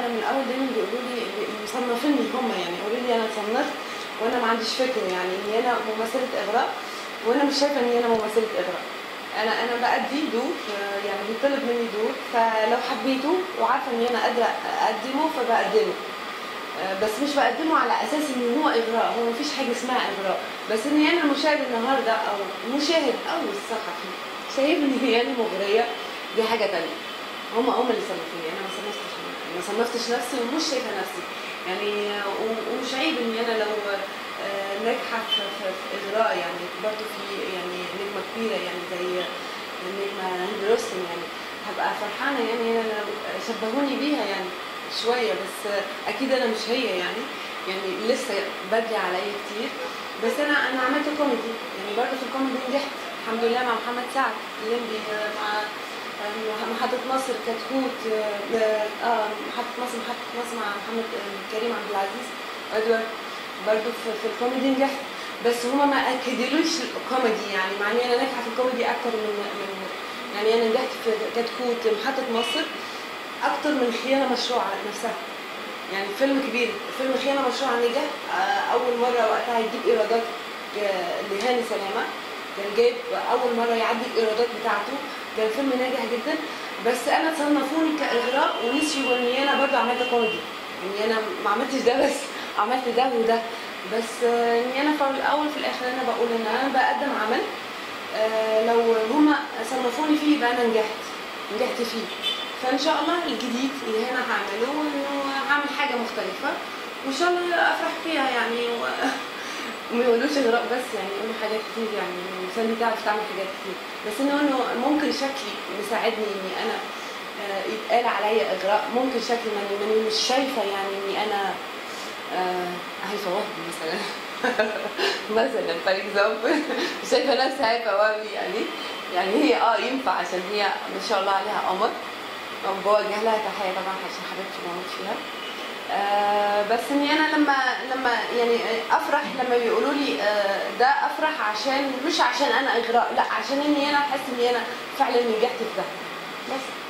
انا من الاول دايما بيقولوا لي مصنفيني هم، يعني يقولوا لي انا اتصنفت وانا ما عنديش فكره يعني ان انا ممثله اغراء، وانا مش شايفه ان انا ممثله اغراء. انا بأدي دور، يعني بيطلب مني دور، فلو حبيته وعارفه ان انا قادره اقدمه فبقدمه. بس مش بقدمه على اساس ان هو اغراء، هو مفيش حاجه اسمها اغراء، بس ان انا المشاهد النهارده او المشاهد او الصحفي شايفني انا مغريه، دي حاجه تانية. هم اللي صنفوني، انا ما صنفتش نفسي ومش شايفه نفسي يعني. ومش عيب ان انا لو ناجحه في اغراء، يعني برضه في يعني نجمه كبيره يعني زي النجمه هند رستم، يعني هبقى فرحانه يعني انا شبهوني بيها يعني شويه، بس اكيد انا مش هي يعني لسه بدري عليا كتير. بس انا عملت كوميدي، يعني برضه في الكوميدي نجحت الحمد لله مع محمد سعد الليمبي، مع محطة مصر كتكوت، محطة مصر مع محمد كريم عبد العزيز ادوارد، برضه في الكوميدي نجحت. بس هما ما اكدلوش الكوميدي، يعني مع اني انا ناجحه في الكوميدي اكتر من يعني انا نجحت في كتكوت محطة مصر اكتر من خيانة مشروعة نفسها. يعني فيلم كبير، فيلم خيانة مشروعة نجح، اول مرة وقتها يجيب ايرادات لهاني سلامة، كان جايب اول مرة يعدي الايرادات بتاعته، كان فيلم ناجح جدا. بس انا صنفوني كاغراء ونسيوا اني انا برضه عملت كوميدي، اني انا ما عملتش ده بس، عملت ده وده بس. اني انا في الاول في الاخر انا بقول ان انا بقدم عمل، لو هما صنفوني فيه يبقى انا نجحت فيه. فان شاء الله الجديد اللي هنا هعمله انه هعمل حاجه مختلفه وان شاء الله افرح فيها يعني وما يقولوش اغراء بس، يعني يقولوا حاجات كتير، يعني ساندي تعرف تعمل حاجات كتير، بس انه ممكن شكلي مساعدني اني انا يتقال عليا اغراء، ممكن شكلي ماني مش شايفه يعني اني انا هيفا وهبي مثلا مثلا فور اكزامبل مش شايفه نفسي هيفا وهبي يعني هي ينفع عشان هي ما شاء الله عليها قمر، بوجه لها تحيه طبعا عشان حبيبتي بموت فيها. بس اني انا لما يعني افرح لما بيقولوا لي ده، افرح عشان مش عشان انا اغراء، لا عشان اني انا احس اني انا فعلا نجحت في ده بس.